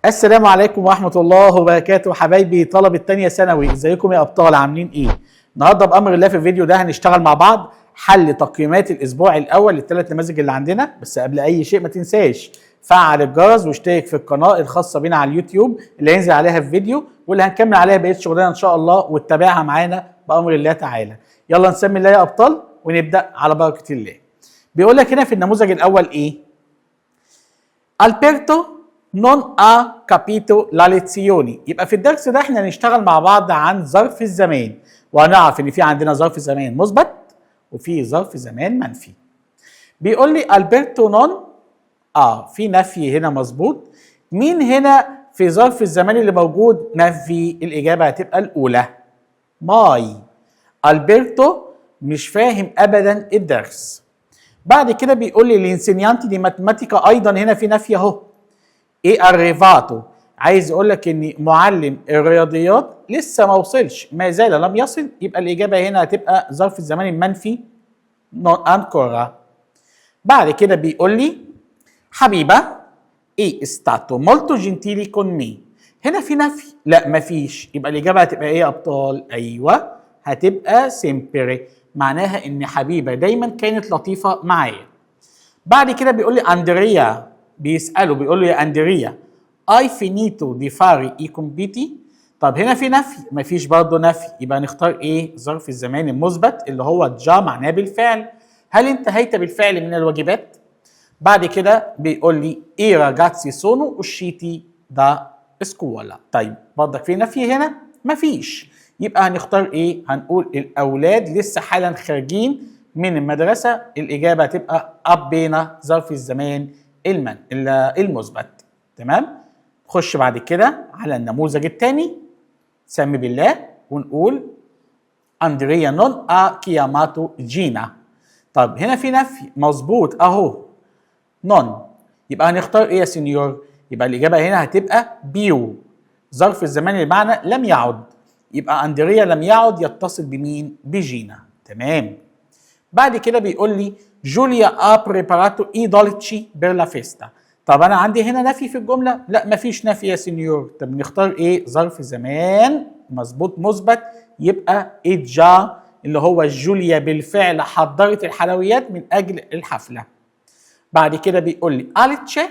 السلام عليكم ورحمة الله وبركاته حبايبي طلبة تانية ثانوي، ازيكم يا أبطال؟ عاملين ايه؟ النهارده بأمر الله في الفيديو ده هنشتغل مع بعض حل تقييمات الأسبوع الأول للثلاث نماذج اللي عندنا. بس قبل أي شيء ما تنساش فعل الجرس واشترك في القناة الخاصة بينا على اليوتيوب اللي هينزل عليها الفيديو واللي هنكمل عليها بقية شغلنا إن شاء الله، وتتابعها معانا بأمر الله تعالى. يلا نسمي الله يا أبطال ونبدأ على بركة الله. بيقول لك هنا في النموذج الأول ايه؟ ألبرتو non ha capito la lezione. يبقى في الدرس ده احنا هنشتغل مع بعض عن ظرف الزمان، وهنعرف ان في عندنا ظرف زمان مثبت وفي ظرف زمان منفي. بيقول لي البرتو نون في نفي هنا مظبوط. مين هنا في ظرف الزمان اللي موجود نفي؟ الاجابه هتبقى الاولى ماي. البرتو مش فاهم ابدا الدرس. بعد كده بيقول لي الانسينيانتي دي ماتماتيكا، ايضا هنا في نفي اهو. ايه اريفاتو؟ عايز اقول لك ان معلم الرياضيات لسه ما وصلش، ما زال لم يصل. يبقى الاجابه هنا هتبقى ظرف الزمان المنفي نون انكورا. بعد كده بيقول لي حبيبه ايه استاتو مولتو جنتيلي كون مي. هنا في نفي؟ لا مفيش. يبقى الاجابه هتبقى ايه يا ابطال؟ ايوه هتبقى سيمبري، معناها ان حبيبه دايما كانت لطيفه معايا. بعد كده بيقول لي اندريا، بيسأله بيقول له يا أندريا اي فينيتو دي فاري اي كومبيتي. طب هنا في نفي؟ مفيش برضه نفي. يبقى نختار ايه؟ ظرف الزمان المثبت اللي هو جا، معناه بالفعل. هل انتهيت بالفعل من الواجبات؟ بعد كده بيقول لي اي راجاتسي سونو usciti دا سكولا. طيب برضك في نفي هنا؟ مفيش. يبقى هنختار ايه؟ هنقول الاولاد لسه حالا خارجين من المدرسه. الاجابه هتبقى بين ظرف الزمان المثبت. تمام؟ نخش بعد كده على النموذج الثاني. سمي بالله ونقول اندريا نون كياماتو جينا. طب هنا في نفي مظبوط اهو نون. يبقى هنختار ايه يا سينيور؟ يبقى الاجابه هنا هتبقى بيو، ظرف الزمان المعنى لم يعد. يبقى اندريا لم يعد يتصل بمين؟ بجينا. تمام. بعد كده بيقول لي جوليا بريباراتو اي دولتشي بير لا فيستا. طب انا عندي هنا نفي في الجمله؟ لا مفيش نفي يا سينيور. طب نختار ايه؟ ظرف زمان مظبوط مثبت. يبقى اجا اللي هو جوليا بالفعل حضرت الحلويات من اجل الحفله. بعد كده بيقول لي اليتشي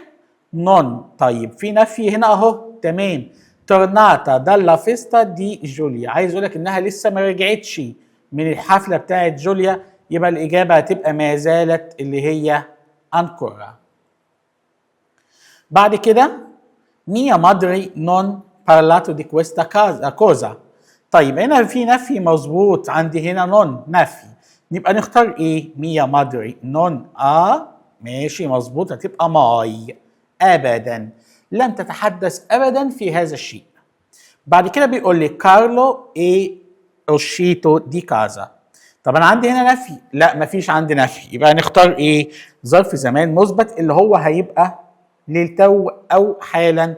نون. طيب في نفي هنا اهو. تمام. تورناتا دالا فيستا دي جوليا، عايز اقول لك انها لسه ما رجعتش من الحفله بتاعت جوليا. يبقى الإجابة هتبقى ما زالت اللي هي أنكورا. بعد كده ميا مادري نون بارلاتو دي كويستا كوزا. طيب هنا في نفي مظبوط، عندي هنا نون نفي. نبقى نختار ايه؟ ميا مادري نون ماشي مظبوط، هتبقى ماي. أبدا لم تتحدث أبدا في هذا الشيء. بعد كده بيقول لي كارلو اوشيتو دي كازا. طب انا عندي هنا نفي؟ لا مفيش عندي نفي. يبقى نختار ايه؟ ظرف زمان مثبت اللي هو هيبقى للتو او حالا.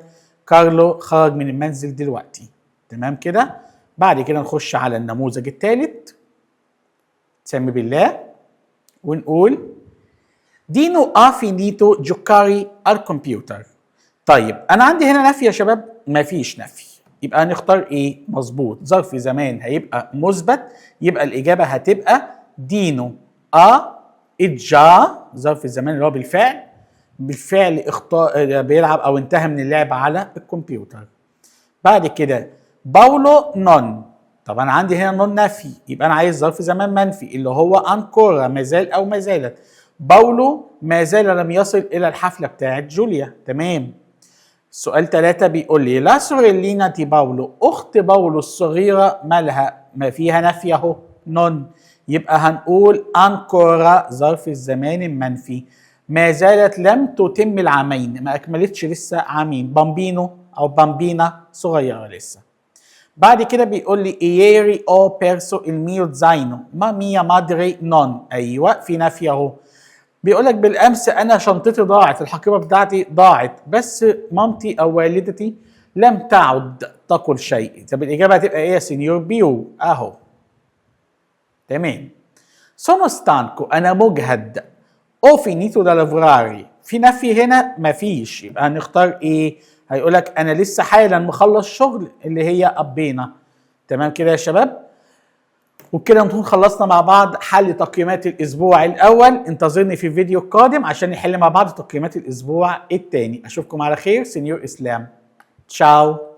كارلو خرج من المنزل دلوقتي. تمام كده. بعد كده نخش على النموذج الثالث. سمي بالله ونقول دينو فينيتو جوكاري الكمبيوتر. طيب انا عندي هنا نفي يا شباب؟ مفيش نفي. يبقى هنختار ايه؟ مظبوط ظرف زمان هيبقى مثبت. يبقى الاجابه هتبقى دينو اجا، ظرف الزمان اللي هو بالفعل بيلعب او انتهى من اللعب على الكمبيوتر. بعد كده باولو نون. طب انا عندي هنا نون نفي، يبقى انا عايز ظرف زمان منفي اللي هو انكورا، ما زال او ما زالت. باولو ما زال لم يصل الى الحفله بتاعت جوليا. تمام. سؤال 3 بيقول لي لا سوريلينا دي باولو، اخت باولو الصغيره مالها؟ ما فيها نفي اهو نون. يبقى هنقول انكورا ظرف الزمان المنفي، ما زالت لم تتم العامين، ما اكملتش لسه عامين. بامبينو او بامبينا صغيره لسه. بعد كده بيقول لي اييري او بيرسو الميو زاينو ما ميا مادري نون. ايوه في نفي اهو. بيقول لك بالامس انا شنطتي ضاعت، الحقيبه بتاعتي ضاعت، بس مامتي او والدتي لم تعد تقل شيء. طب الاجابه هتبقى ايه يا سينيور؟ بيو اهو. تمام. سونو ستانكو انا مجهد. او فينيتو دا لافراري. في نفي هنا؟ مفيش. يبقى هنختار ايه؟ هيقولك انا لسه حالا مخلص شغل اللي هي قضينا. تمام كده يا شباب؟ وبكده نكون خلصنا مع بعض حل تقييمات الاسبوع الاول. انتظرني في الفيديو القادم عشان نحل مع بعض تقييمات الاسبوع الثاني. اشوفكم على خير. سينيور اسلام. تشاو.